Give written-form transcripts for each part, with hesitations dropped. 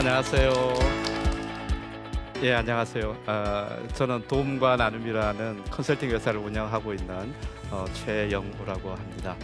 안녕하세요. 예, 안녕하세요. 저는 도움과 나눔이라는 컨설팅 회사를 운영하고 있는 최영우라고 합니다.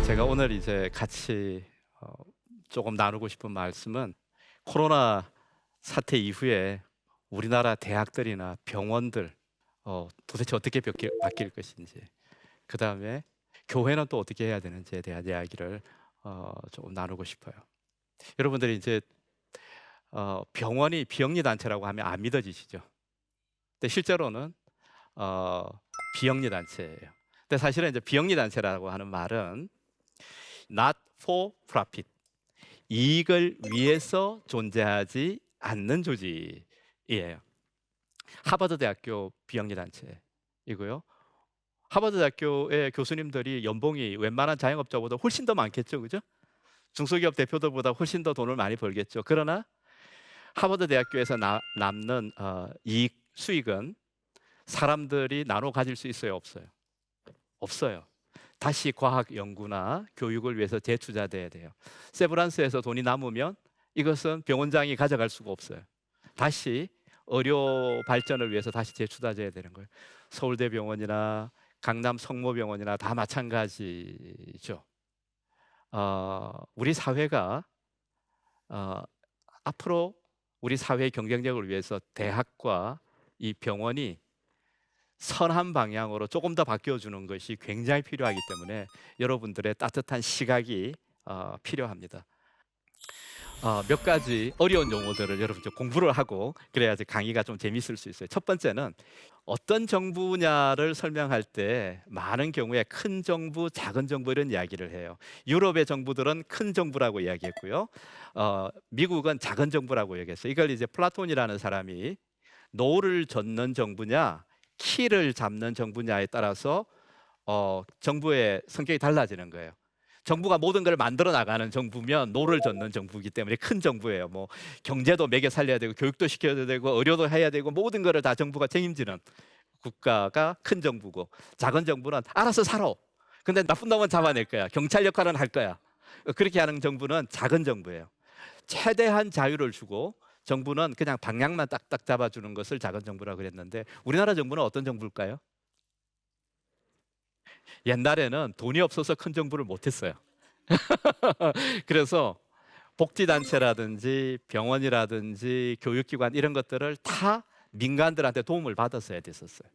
제가 오늘 이제 같이 조금 나누고 싶은 말씀은 코로나 사태 이후에 우리나라 대학들이나 병원들 도대체 어떻게 바뀔 것인지, 그 다음에 교회는 또 어떻게 해야 되는지에 대한 이야기를 조금 나누고 싶어요. 여러분들이 이제 병원이 비영리 단체라고 하면 안 믿어지시죠? 근데 실제로는 비영리 단체예요. 근데 사실은 이제 비영리 단체라고 하는 말은 not for profit, 이익을 위해서 존재하지 않는 조직이에요. 하버드 대학교 비영리 단체이고요. 하버드 대학교의 교수님들이 연봉이 웬만한 자영업자보다 훨씬 더 많겠죠, 그죠? 중소기업 대표들보다 훨씬 더 돈을 많이 벌겠죠. 그러나 하버드 대학교에서 남는 이익 수익은 사람들이 나눠 가질 수 있어요, 없어요? 없어요. 다시 과학 연구나 교육을 위해서 재투자돼야 돼요. 세브란스에서 돈이 남으면 이것은 병원장이 가져갈 수가 없어요. 다시 의료 발전을 위해서 다시 재투자돼야 되는 거예요. 서울대병원이나 강남 성모병원이나 다 마찬가지죠. 우리 사회가 앞으로 우리 사회의 경쟁력을 위해서 대학과 이 병원이 선한 방향으로 조금 더 바뀌어주는 것이 굉장히 필요하기 때문에 여러분들의 따뜻한 시각이 필요합니다. 몇 가지 어려운 용어들을 여러분 공부를 하고 그래야지 강의가 좀 재밌을 수 있어요. 첫 번째는 어떤 정부냐를 설명할 때 많은 경우에 큰 정부, 작은 정부 이런 이야기를 해요. 유럽의 정부들은 큰 정부라고 이야기했고요. 미국은 작은 정부라고 얘기했어요. 이걸 이제 플라톤이라는 사람이 노를 젓는 정부냐 키를 잡는 정부냐에 따라서 정부의 성격이 달라지는 거예요. 정부가 모든 걸 만들어 나가는 정부면 노를 젓는 정부이기 때문에 큰 정부예요. 뭐 경제도 매개 살려야 되고 교육도 시켜야 되고 의료도 해야 되고 모든 거를 다 정부가 책임지는 국가가 큰 정부고, 작은 정부는 알아서 살아. 근데 나쁜 놈은 잡아낼 거야. 경찰 역할은 할 거야. 그렇게 하는 정부는 작은 정부예요. 최대한 자유를 주고 정부는 그냥 방향만 딱딱 잡아주는 것을 작은 정부라고 그랬는데, 우리나라 정부는 어떤 정부일까요? 옛날에는 돈이 없어서 큰 정부를 못했어요. 그래서 복지단체라든지 병원이라든지 교육기관 이런 것들을 다 민간들한테 도움을 받았어야 됐었어요.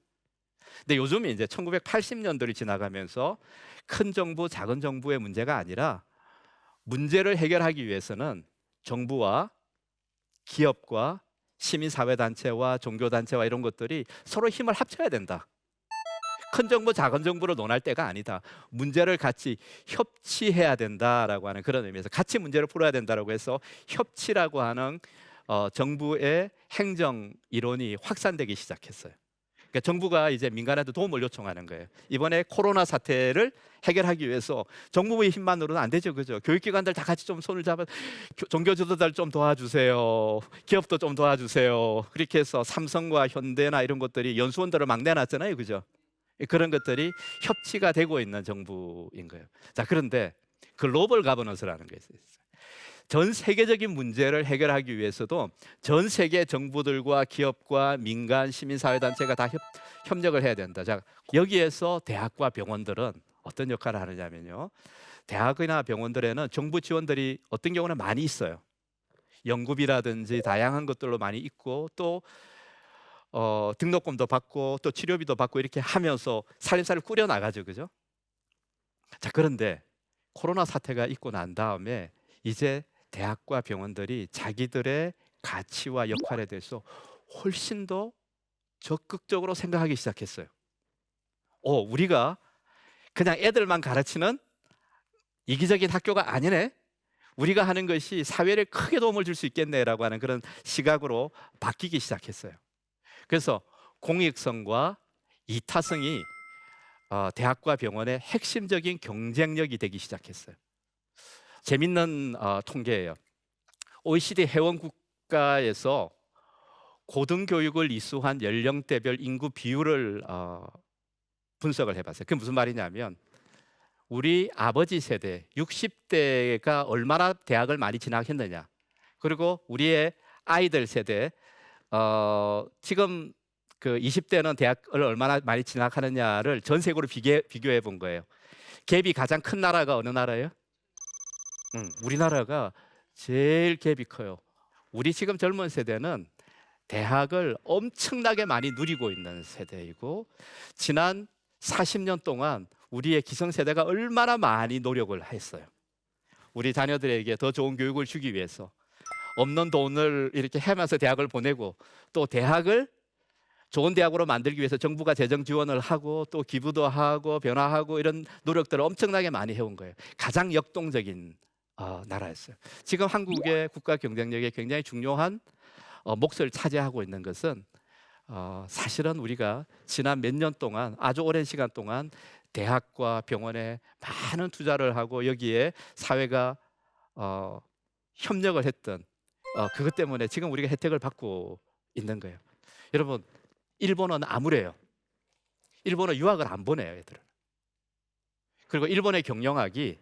근데 요즘에 이제 1980년들이 지나가면서 큰 정부, 작은 정부의 문제가 아니라 문제를 해결하기 위해서는 정부와 기업과 시민사회단체와 종교단체와 이런 것들이 서로 힘을 합쳐야 된다. 큰 정부, 작은 정부를 논할 때가 아니다. 문제를 같이 협치해야 된다라고 하는 그런 의미에서 같이 문제를 풀어야 된다라고 해서 협치라고 하는 정부의 행정 이론이 확산되기 시작했어요. 그러니까 정부가 이제 민간한테 도움을 요청하는 거예요. 이번에 코로나 사태를 해결하기 위해서 정부의 힘만으로는 안 되죠, 그죠? 교육기관들 다 같이 좀 손을 잡아, 종교 지도자들 좀 도와주세요, 기업도 좀 도와주세요. 그렇게 해서 삼성과 현대나 이런 것들이 연수원들을 막 내놨잖아요, 그죠? 그런 것들이 협치가 되고 있는 정부인 거예요. 자, 그런데 글로벌 가버넌스라는 게 있어요. 전 세계적인 문제를 해결하기 위해서도 전 세계 정부들과 기업과 민간 시민사회단체가 다 협력을 해야 된다. 자, 여기에서 대학과 병원들은 어떤 역할을 하느냐면요, 대학이나 병원들에는 정부 지원들이 어떤 경우는 많이 있어요. 연구비라든지 다양한 것들로 많이 있고, 또 등록금도 받고 또 치료비도 받고 이렇게 하면서 살림살이를 꾸려 나가죠, 그죠? 자, 그런데 코로나 사태가 있고 난 다음에 이제 대학과 병원들이 자기들의 가치와 역할에 대해서 훨씬 더 적극적으로 생각하기 시작했어요. 우리가 그냥 애들만 가르치는 이기적인 학교가 아니네. 우리가 하는 것이 사회에 크게 도움을 줄 수 있겠네라고 하는 그런 시각으로 바뀌기 시작했어요. 그래서 공익성과 이타성이 대학과 병원의 핵심적인 경쟁력이 되기 시작했어요. 재밌는 통계예요. OECD 회원 국가에서 고등교육을 이수한 연령대별 인구 비율을 분석을 해봤어요. 그게 무슨 말이냐면 우리 아버지 세대 60대가 얼마나 대학을 많이 진학했느냐, 그리고 우리의 아이들 세대 지금 그 20대는 대학을 얼마나 많이 진학하느냐를 전 세계로 비교해 본 거예요. 갭이 가장 큰 나라가 어느 나라예요? 우리나라가 제일 갭이 커요. 우리 지금 젊은 세대는 대학을 엄청나게 많이 누리고 있는 세대이고, 지난 40년 동안 우리의 기성세대가 얼마나 많이 노력을 했어요. 우리 자녀들에게 더 좋은 교육을 주기 위해서 없는 돈을 이렇게 해면서 대학을 보내고, 또 대학을 좋은 대학으로 만들기 위해서 정부가 재정 지원을 하고 또 기부도 하고 변화하고 이런 노력들을 엄청나게 많이 해온 거예요. 가장 역동적인 나라였어요. 지금 한국의 국가 경쟁력에 굉장히 중요한 몫을 차지하고 있는 것은 사실은 우리가 지난 몇 년 동안, 아주 오랜 시간 동안 대학과 병원에 많은 투자를 하고 여기에 사회가 협력을 했던 그것 때문에 지금 우리가 혜택을 받고 있는 거예요. 여러분, 일본어는 암울해요. 일본어 유학을 안 보내요, 애들은. 그리고 일본의 경영학이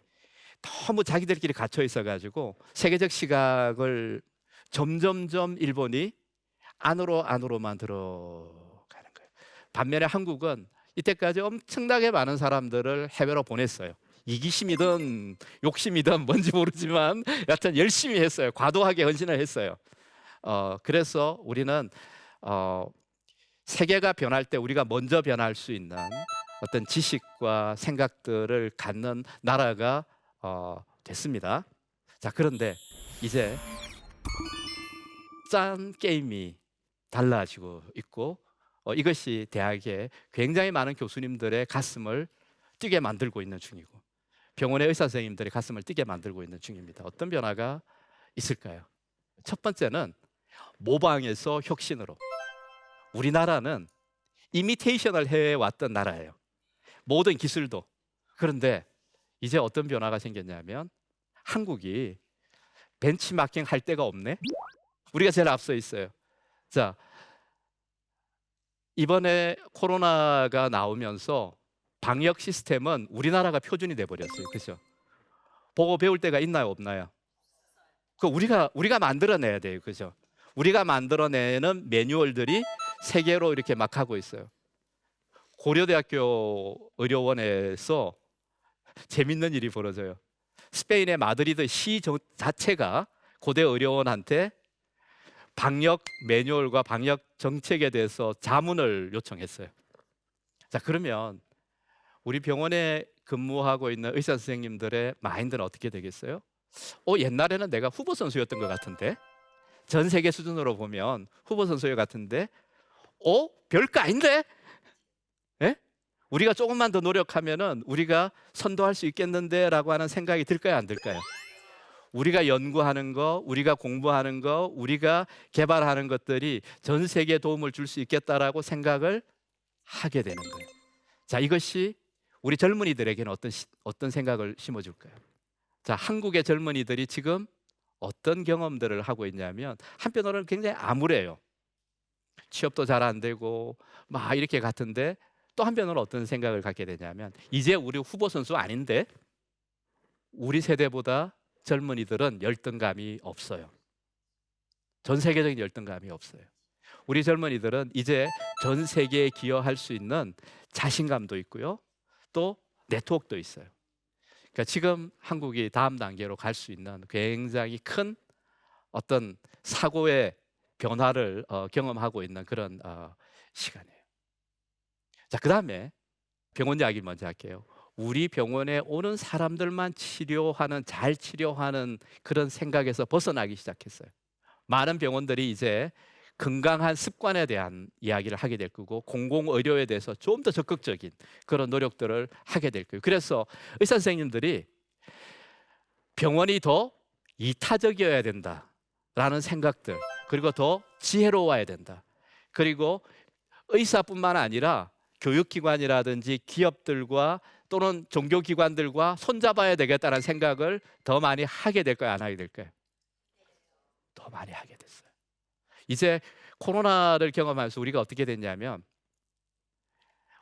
너무 자기들끼리 갇혀 있어가지고 세계적 시각을 점점점 일본이 안으로만 들어가는 거예요. 반면에 한국은 이때까지 엄청나게 많은 사람들을 해외로 보냈어요. 이기심이든 욕심이든 뭔지 모르지만 여하튼 열심히 했어요. 과도하게 헌신을 했어요. 그래서 우리는 세계가 변할 때 우리가 먼저 변할 수 있는 어떤 지식과 생각들을 갖는 나라가 됐습니다. 자, 그런데 이제 짠 게임이 달라지고 있고, 이것이 대학에 굉장히 많은 교수님들의 가슴을 뛰게 만들고 있는 중이고, 병원의 의사 선생님들의 가슴을 뛰게 만들고 있는 중입니다. 어떤 변화가 있을까요? 첫 번째는 모방에서 혁신으로. 우리나라는 이미테이션을 해왔던 나라예요. 모든 기술도. 그런데 이제 어떤 변화가 생겼냐면 한국이 벤치마킹 할 데가 없네. 우리가 제일 앞서 있어요. 자, 이번에 코로나가 나오면서 방역 시스템은 우리나라가 표준이 돼 버렸어요. 그렇죠? 보고 배울 데가 있나요, 없나요? 그 우리가 만들어내야 돼요. 그렇죠? 우리가 만들어내는 매뉴얼들이 세계로 이렇게 막 하고 있어요. 고려대학교 의료원에서 재밌는 일이 벌어져요. 스페인의 마드리드 시 자체가 고대 의료원한테 방역 매뉴얼과 방역 정책에 대해서 자문을 요청했어요. 자, 그러면 우리 병원에 근무하고 있는 의사 선생님들의 마인드는 어떻게 되겠어요? 옛날에는 내가 후보 선수였던 것 같은데, 전 세계 수준으로 보면 후보 선수 같은데, 별거 아닌데? 예? 우리가 조금만 더 노력하면은 우리가 선도할 수 있겠는데라고 하는 생각이 들까요, 안 들까요? 우리가 연구하는 거, 우리가 공부하는 거, 우리가 개발하는 것들이 전 세계에 도움을 줄 수 있겠다라고 생각을 하게 되는 거예요. 자, 이것이 우리 젊은이들에게는 어떤 생각을 심어줄까요? 자, 한국의 젊은이들이 지금 어떤 경험들을 하고 있냐면 한편으로는 굉장히 암울해요. 취업도 잘 안 되고 막 이렇게 같은데, 또 한편으로는 어떤 생각을 갖게 되냐면 이제 우리 후보 선수 아닌데 우리 세대보다 젊은이들은 열등감이 없어요. 전 세계적인 열등감이 없어요. 우리 젊은이들은 이제 전 세계에 기여할 수 있는 자신감도 있고요, 또 네트워크도 있어요. 그러니까 지금 한국이 다음 단계로 갈 수 있는 굉장히 큰 어떤 사고의 변화를 경험하고 있는 그런 시간이에요. 자, 그 다음에 병원 이야기 먼저 할게요. 우리 병원에 오는 사람들만 잘 치료하는 그런 생각에서 벗어나기 시작했어요. 많은 병원들이 이제 건강한 습관에 대한 이야기를 하게 될 거고, 공공의료에 대해서 좀 더 적극적인 그런 노력들을 하게 될 거예요. 그래서 의사 선생님들이 병원이 더 이타적이어야 된다라는 생각들, 그리고 더 지혜로워야 된다, 그리고 의사뿐만 아니라 교육기관이라든지 기업들과 또는 종교기관들과 손잡아야 되겠다는 생각을 더 많이 하게 될까요? 안 하게 될까요? 더 많이 하게 됐어요. 이제 코로나를 경험하면서 우리가 어떻게 됐냐면,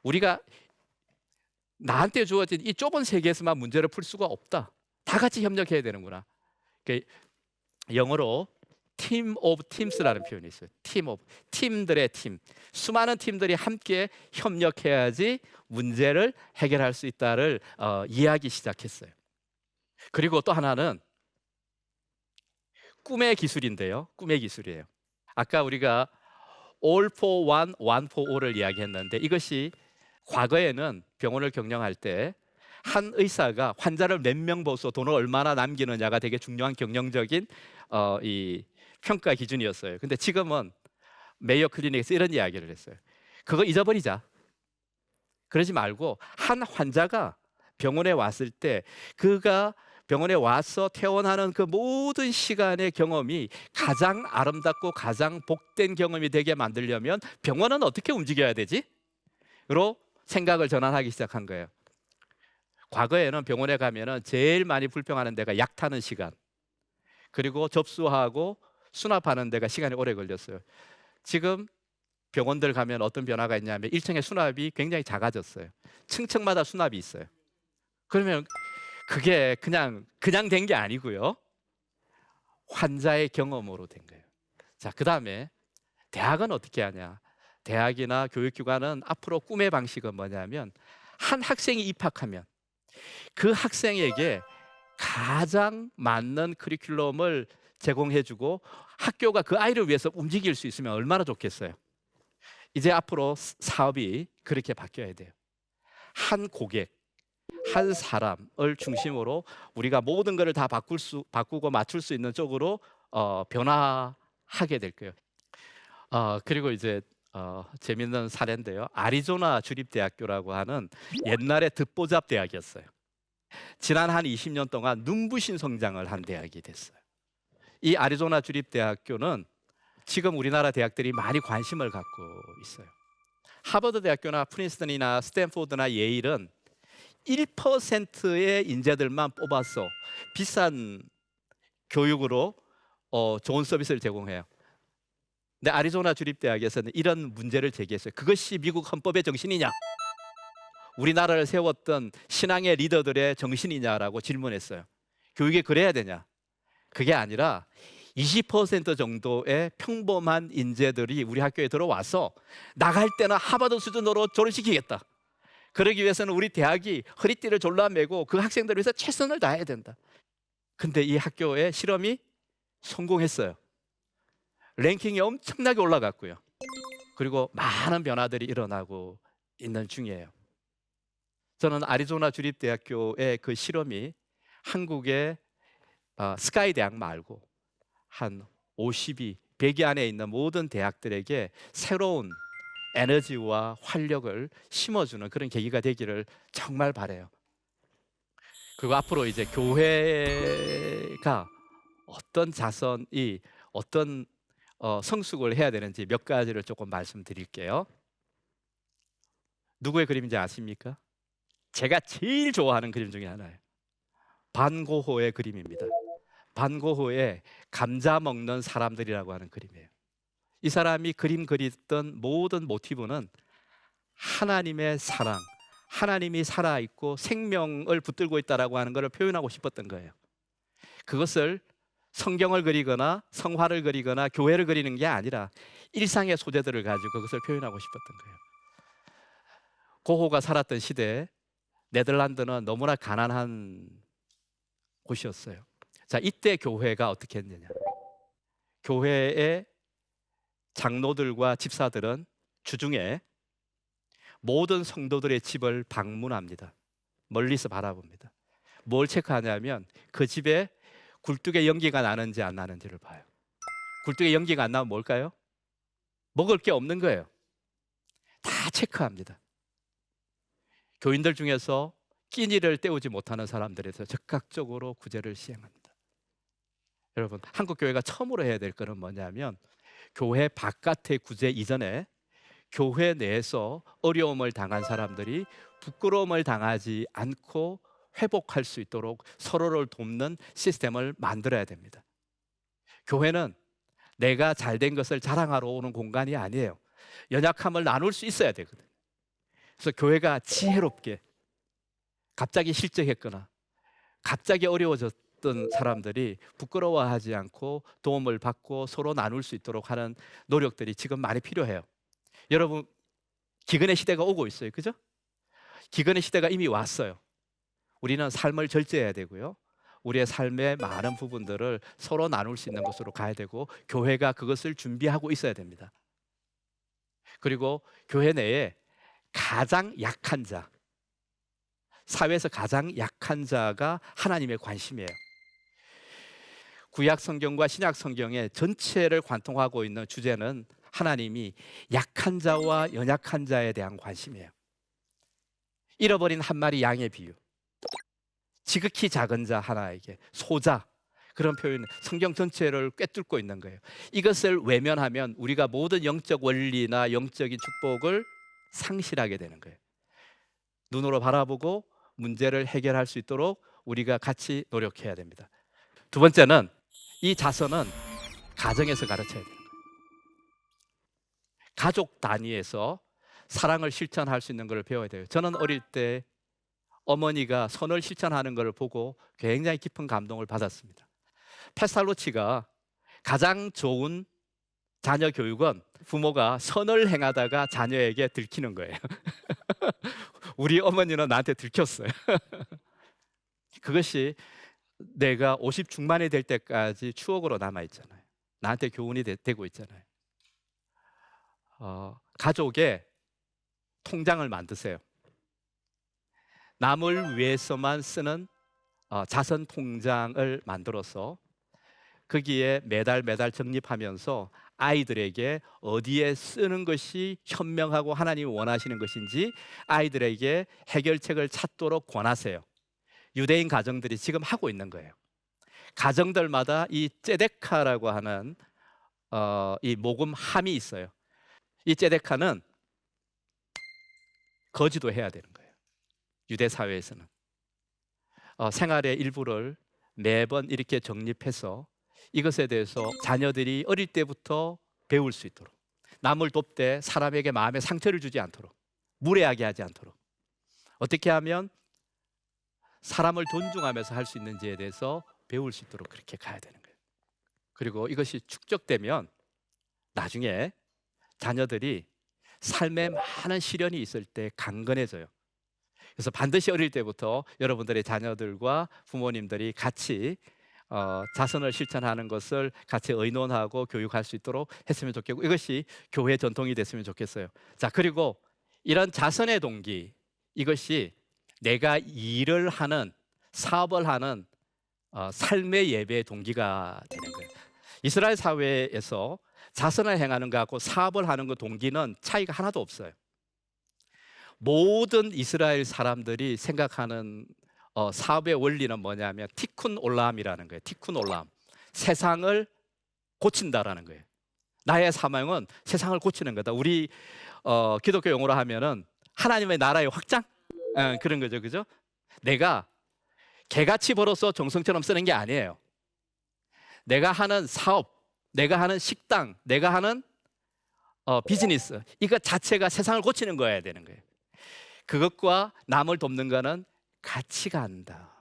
우리가 나한테 주어진 이 좁은 세계에서만 문제를 풀 수가 없다. 다 같이 협력해야 되는구나. 영어로 팀 오브 팀스라는 표현이 있어요. 팀 오브, 팀들의 팀. 수많은 팀들이 함께 협력해야지 문제를 해결할 수 있다를 이해하기 시작했어요. 그리고 또 하나는 꿈의 기술인데요. 꿈의 기술이에요. 아까 우리가 all for one, one for all을 이야기했는데, 이것이 과거에는 병원을 경영할 때 한 의사가 환자를 몇 명 보서 돈을 얼마나 남기느냐가 되게 중요한 경영적인 이 평가 기준이었어요. 근데 지금은 메이어 클리닉에서 이런 이야기를 했어요. 그거 잊어버리자. 그러지 말고 한 환자가 병원에 왔을 때 그가 병원에 와서 퇴원하는 그 모든 시간의 경험이 가장 아름답고 가장 복된 경험이 되게 만들려면 병원은 어떻게 움직여야 되지? 로 생각을 전환하기 시작한 거예요. 과거에는 병원에 가면은 제일 많이 불평하는 데가 약 타는 시간, 그리고 접수하고 수납하는 데가 시간이 오래 걸렸어요. 지금 병원들 가면 어떤 변화가 있냐면 1층의 수납이 굉장히 작아졌어요. 층층마다 수납이 있어요. 그러면 그게 그냥 된 게 아니고요. 환자의 경험으로 된 거예요. 자, 그다음에 대학은 어떻게 하냐? 대학이나 교육기관은 앞으로 꿈의 방식은 뭐냐면, 한 학생이 입학하면 그 학생에게 가장 맞는 커리큘럼을 제공해주고 학교가 그 아이를 위해서 움직일 수 있으면 얼마나 좋겠어요. 이제 앞으로 사업이 그렇게 바뀌어야 돼요. 한 고객, 한 사람을 중심으로 우리가 모든 것을 다 바꾸고 맞출 수 있는 쪽으로 변화하게 될 거예요. 그리고 이제 재밌는 사례인데요. 아리조나 주립대학교라고 하는 옛날에 듣보잡 대학이었어요. 지난 한 20년 동안 눈부신 성장을 한 대학이 됐어요. 이 아리조나 주립대학교는 지금 우리나라 대학들이 많이 관심을 갖고 있어요. 하버드 대학교나 프린스턴이나 스탠포드나 예일은 1%의 인재들만 뽑아서 비싼 교육으로 좋은 서비스를 제공해요. 근데 아리조나 주립대학에서는 이런 문제를 제기했어요. 그것이 미국 헌법의 정신이냐? 우리나라를 세웠던 신앙의 리더들의 정신이냐라고 질문했어요. 교육이 그래야 되냐? 그게 아니라 20% 정도의 평범한 인재들이 우리 학교에 들어와서 나갈 때는 하버드 수준으로 졸업시키겠다. 그러기 위해서는 우리 대학이 허리띠를 졸라매고 그 학생들을 위해서 최선을 다해야 된다. 근데 이 학교의 실험이 성공했어요. 랭킹이 엄청나게 올라갔고요. 그리고 많은 변화들이 일어나고 있는 중이에요. 저는 아리조나 주립대학교의 그 실험이 한국의 스카이 대학 말고 한 50이 100위 안에 있는 모든 대학들에게 새로운 에너지와 활력을 심어주는 그런 계기가 되기를 정말 바라요. 그리고 앞으로 이제 교회가 어떤 자선이 어떤 성숙을 해야 되는지 몇 가지를 조금 말씀드릴게요. 누구의 그림인지 아십니까? 제가 제일 좋아하는 그림 중에 하나예요. 반고흐의 그림입니다. 반고흐의 감자 먹는 사람들이라고 하는 그림이에요. 이 사람이 그림 그리던 모든 모티브는 하나님의 사랑, 하나님이 살아있고 생명을 붙들고 있다라고 하는 것을 표현하고 싶었던 거예요. 그것을 성경을 그리거나 성화를 그리거나 교회를 그리는 게 아니라 일상의 소재들을 가지고 그것을 표현하고 싶었던 거예요. 고흐가 살았던 시대에 네덜란드는 너무나 가난한 곳이었어요. 자, 이때 교회가 어떻게 했느냐? 교회의 장로들과 집사들은 주중에 모든 성도들의 집을 방문합니다. 멀리서 바라봅니다. 뭘 체크하냐면 그 집에 굴뚝에 연기가 나는지 안 나는지를 봐요. 굴뚝에 연기가 안 나면 뭘까요? 먹을 게 없는 거예요. 다 체크합니다. 교인들 중에서 끼니를 때우지 못하는 사람들에서 적극적으로 구제를 시행합니다. 여러분, 한국 교회가 처음으로 해야 될 것은 뭐냐면 교회 바깥의 구제 이전에 교회 내에서 어려움을 당한 사람들이 부끄러움을 당하지 않고 회복할 수 있도록 서로를 돕는 시스템을 만들어야 됩니다. 교회는 내가 잘된 것을 자랑하러 오는 공간이 아니에요. 연약함을 나눌 수 있어야 되거든요. 그래서 교회가 지혜롭게 갑자기 실적했거나 갑자기 어려워졌던 사람들이 부끄러워하지 않고 도움을 받고 서로 나눌 수 있도록 하는 노력들이 지금 많이 필요해요. 여러분, 기근의 시대가 오고 있어요. 그죠? 기근의 시대가 이미 왔어요. 우리는 삶을 절제해야 되고요. 우리의 삶의 많은 부분들을 서로 나눌 수 있는 것으로 가야 되고, 교회가 그것을 준비하고 있어야 됩니다. 그리고 교회 내에 가장 약한 자, 사회에서 가장 약한 자가 하나님의 관심이에요. 구약 성경과 신약 성경의 전체를 관통하고 있는 주제는 하나님이 약한 자와 연약한 자에 대한 관심이에요. 잃어버린 한 마리 양의 비유, 지극히 작은 자 하나에게 소자, 그런 표현, 성경 전체를 꿰뚫고 있는 거예요. 이것을 외면하면 우리가 모든 영적 원리나 영적인 축복을 상실하게 되는 거예요. 눈으로 바라보고 문제를 해결할 수 있도록 우리가 같이 노력해야 됩니다. 두 번째는, 이 자선은 가정에서 가르쳐야 돼요. 가족 단위에서 사랑을 실천할 수 있는 것을 배워야 돼요. 저는 어릴 때 어머니가 선을 실천하는 것을 보고 굉장히 깊은 감동을 받았습니다. 페살로치가 가장 좋은 자녀 교육은 부모가 선을 행하다가 자녀에게 들키는 거예요. 우리 어머니는 나한테 들켰어요. 그것이 내가 50 중반이 될 때까지 추억으로 남아 있잖아요. 나한테 교훈이 되고 있잖아요. 가족의 통장을 만드세요. 남을 위해서만 쓰는 자선 통장을 만들어서 거기에 매달 적립하면서 아이들에게 어디에 쓰는 것이 현명하고 하나님이 원하시는 것인지 아이들에게 해결책을 찾도록 권하세요. 유대인 가정들이 지금 하고 있는 거예요. 가정들마다 이 ጼ데카라고 하는 이 모금함이 있어요. 이 ጼ데카는 거지도 해야 되는 거예요. 유대 사회에서는 생활의 일부를 매번 이렇게 적립해서 이것에 대해서 자녀들이 어릴 때부터 배울 수 있도록, 남을 돕되 사람에게 마음에 상처를 주지 않도록, 무례하게 하지 않도록, 어떻게 하면 사람을 존중하면서 할 수 있는지에 대해서 배울 수 있도록 그렇게 가야 되는 거예요. 그리고 이것이 축적되면 나중에 자녀들이 삶에 많은 시련이 있을 때 강건해져요. 그래서 반드시 어릴 때부터 여러분들의 자녀들과 부모님들이 같이 자선을 실천하는 것을 같이 의논하고 교육할 수 있도록 했으면 좋겠고, 이것이 교회 전통이 됐으면 좋겠어요. 자, 그리고 이런 자선의 동기, 이것이 내가 일을 하는, 사업을 하는 삶의 예배의 동기가 되는 거예요. 이스라엘 사회에서 자선을 행하는 것하고 사업을 하는 것 동기는 차이가 하나도 없어요. 모든 이스라엘 사람들이 생각하는 사업의 원리는 뭐냐면 티쿤 올람이라는 거예요. 티쿤 올람, 세상을 고친다라는 거예요. 나의 사명은 세상을 고치는 거다. 우리 기독교 용어로 하면은 하나님의 나라의 확장, 그런 거죠, 그죠? 내가 개같이 벌어서 정성처럼 쓰는 게 아니에요. 내가 하는 사업, 내가 하는 식당, 내가 하는 비즈니스, 이거 자체가 세상을 고치는 거여야 되는 거예요. 그것과 남을 돕는 거는 같이 간다.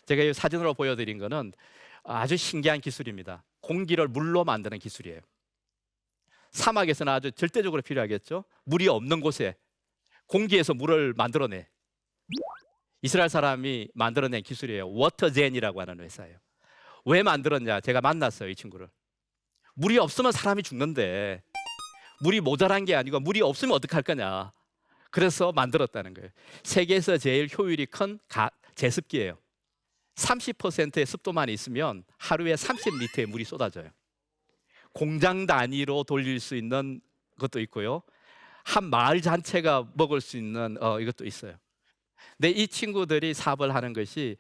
제가 이 사진으로 보여드린 거는 아주 신기한 기술입니다. 공기를 물로 만드는 기술이에요. 사막에서는 아주 절대적으로 필요하겠죠. 물이 없는 곳에 공기에서 물을 만들어내. 이스라엘 사람이 만들어낸 기술이에요. 워터젠이라고 하는 회사예요. 왜 만들었냐? 제가 만났어요, 이 친구를. 물이 없으면 사람이 죽는데 물이 모자란 게 아니고 물이 없으면 어떡할 거냐. 그래서 만들었다는 거예요. 세계에서 제일 효율이 큰 제습기예요. 30%의 습도만 있으면 하루에 30리터의 물이 쏟아져요. 공장 단위로 돌릴 수 있는 것도 있고요. 한 마을 전체가 먹을 수 있는 이것도 있어요. 근데 이 친구들이 사업을 하는 것이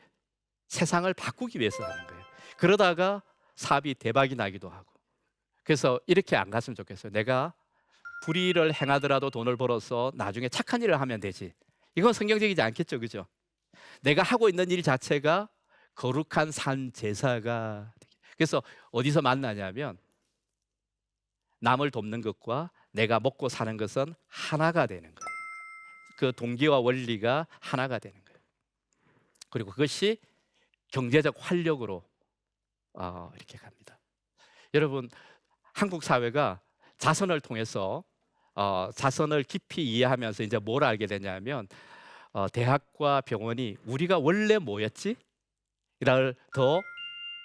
세상을 바꾸기 위해서 하는 거예요. 그러다가 사업이 대박이 나기도 하고. 그래서 이렇게 안 갔으면 좋겠어요. 내가 불의를 행하더라도 돈을 벌어서 나중에 착한 일을 하면 되지. 이건 성경적이지 않겠죠, 그죠? 내가 하고 있는 일 자체가 거룩한 산 제사가. 그래서 어디서 만나냐면 남을 돕는 것과 내가 먹고 사는 것은 하나가 되는 거예요. 그 동기와 원리가 하나가 되는 거예요. 그리고 그것이 경제적 활력으로 이렇게 갑니다. 여러분, 한국 사회가 자선을 통해서 자선을 깊이 이해하면서 이제 뭘 알게 되냐면 대학과 병원이 우리가 원래 뭐였지? 이를 더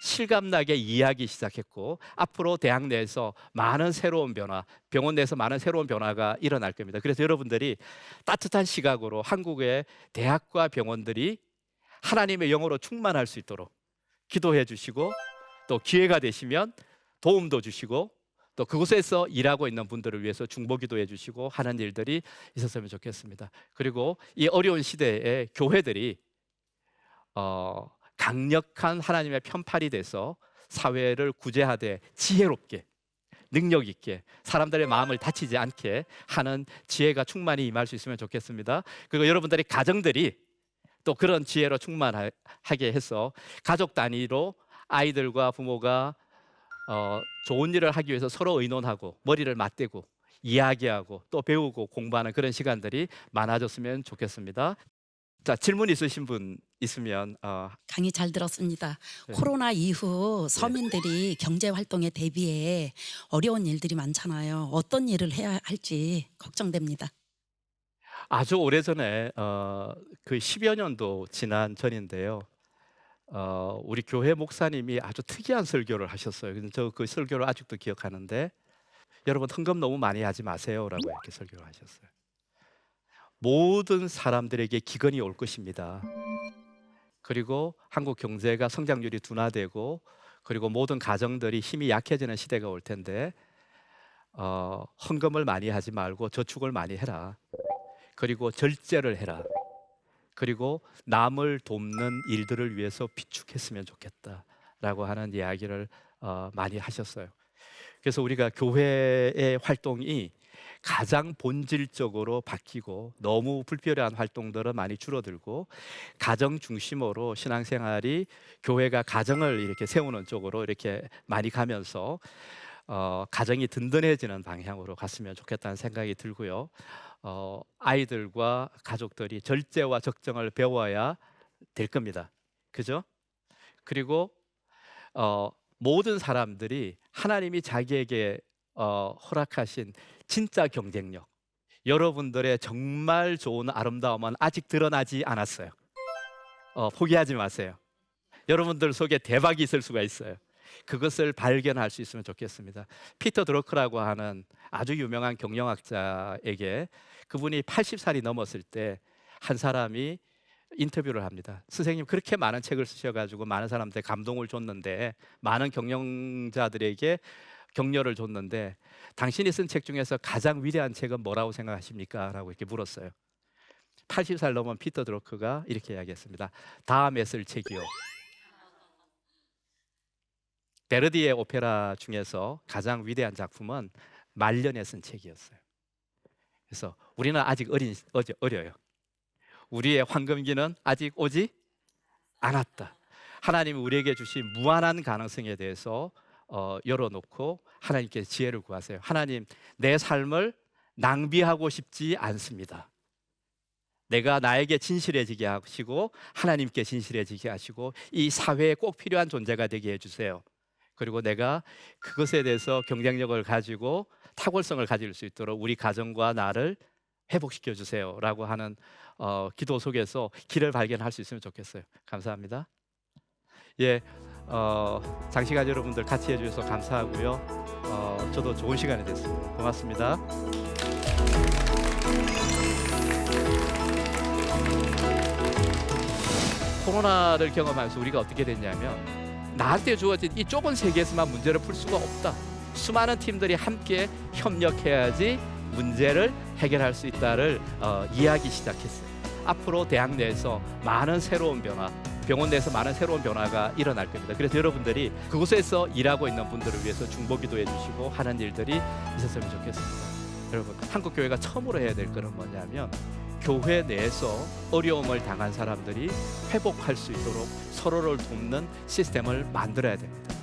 실감나게 이해하기 시작했고, 앞으로 대학 내에서 많은 새로운 변화, 병원 내에서 많은 새로운 변화가 일어날 겁니다. 그래서 여러분들이 따뜻한 시각으로 한국의 대학과 병원들이 하나님의 영으로 충만할 수 있도록 기도해 주시고, 또 기회가 되시면 도움도 주시고, 또 그곳에서 일하고 있는 분들을 위해서 중보기도해 주시고 하는 일들이 있었으면 좋겠습니다. 그리고 이 어려운 시대에 교회들이 강력한 하나님의 편팔이 돼서 사회를 구제하되 지혜롭게, 능력 있게, 사람들의 마음을 다치지 않게 하는 지혜가 충만히 임할 수 있으면 좋겠습니다. 그리고 여러분들의 가정들이 또 그런 지혜로 충만하게 해서 가족 단위로 아이들과 부모가 좋은 일을 하기 위해서 서로 의논하고 머리를 맞대고 이야기하고 또 배우고 공부하는 그런 시간들이 많아졌으면 좋겠습니다. 자, 질문 있으신 분 있으면 강의 잘 들었습니다. 네. 코로나 이후 서민들이 경제 활동에 대비해 어려운 일들이 많잖아요. 어떤 일을 해야 할지 걱정됩니다. 아주 오래전에 그 10여 년도 지난 전인데요. 우리 교회 목사님이 아주 특이한 설교를 하셨어요. 저 그 설교를 아직도 기억하는데, 여러분 헌금 너무 많이 하지 마세요라고 이렇게 설교를 하셨어요. 모든 사람들에게 기근이 올 것입니다. 그리고 한국 경제가 성장률이 둔화되고, 그리고 모든 가정들이 힘이 약해지는 시대가 올 텐데 헌금을 많이 하지 말고 저축을 많이 해라. 그리고 절제를 해라. 그리고 남을 돕는 일들을 위해서 비축했으면 좋겠다라고 하는 이야기를 많이 하셨어요. 그래서 우리가 교회의 활동이 가장 본질적으로 바뀌고, 너무 불필요한 활동들은 많이 줄어들고, 가정 중심으로 신앙생활이 교회가 가정을 이렇게 세우는 쪽으로 이렇게 많이 가면서 가정이 든든해지는 방향으로 갔으면 좋겠다는 생각이 들고요. 아이들과 가족들이 절제와 적정을 배워야 될 겁니다. 그죠? 그리고 모든 사람들이 하나님이 자기에게 허락하신 진짜 경쟁력, 여러분들의 정말 좋은 아름다움은 아직 드러나지 않았어요. 포기하지 마세요. 여러분들 속에 대박이 있을 수가 있어요. 그것을 발견할 수 있으면 좋겠습니다. 피터 드러크라고 하는 아주 유명한 경영학자에게, 그분이 80살이 넘었을 때 한 사람이 인터뷰를 합니다. 선생님, 그렇게 많은 책을 쓰셔가지고 많은 사람들의 감동을 줬는데, 많은 경영자들에게 격려를 줬는데, 당신이 쓴 책 중에서 가장 위대한 책은 뭐라고 생각하십니까? 라고 이렇게 물었어요. 80살 넘은 피터 드러크가 이렇게 이야기했습니다. 다음에 쓸 책이요. 베르디의 오페라 중에서 가장 위대한 작품은 말년에 쓴 책이었어요. 그래서 우리는 아직 어려요. 우리의 황금기는 아직 오지 않았다. 하나님이 우리에게 주신 무한한 가능성에 대해서 열어놓고 하나님께 지혜를 구하세요. 하나님, 내 삶을 낭비하고 싶지 않습니다. 내가 나에게 진실해지게 하시고 하나님께 진실해지게 하시고 이 사회에 꼭 필요한 존재가 되게 해주세요. 그리고 내가 그것에 대해서 경쟁력을 가지고 탁월성을 가질 수 있도록 우리 가정과 나를 회복시켜 주세요 라고 하는 기도 속에서 길을 발견할 수 있으면 좋겠어요. 감사합니다. 예, 장시간 여러분들 같이 해주셔서 감사하고요. 저도 좋은 시간이 됐습니다. 고맙습니다. 코로나를 경험하면서 우리가 어떻게 됐냐면, 나한테 주어진 이 좁은 세계에서만 문제를 풀 수가 없다. 수많은 팀들이 함께 협력해야지 문제를 해결할 수 있다를 이해하기 시작했어요. 앞으로 대학 내에서 많은 새로운 변화, 병원 내에서 많은 새로운 변화가 일어날 겁니다. 그래서 여러분들이 그곳에서 일하고 있는 분들을 위해서 중보기도해 주시고 하는 일들이 있었으면 좋겠습니다. 여러분, 한국 교회가 처음으로 해야 될 것은 뭐냐면 교회 내에서 어려움을 당한 사람들이 회복할 수 있도록 서로를 돕는 시스템을 만들어야 됩니다.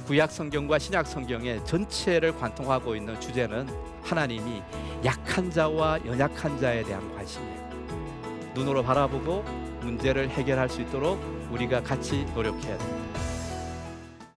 구약 성경과 신약 성경의 전체를 관통하고 있는 주제는 하나님이 약한 자와 연약한 자에 대한 관심이에요. 눈으로 바라보고 문제를 해결할 수 있도록 우리가 같이 노력해야 됩니다.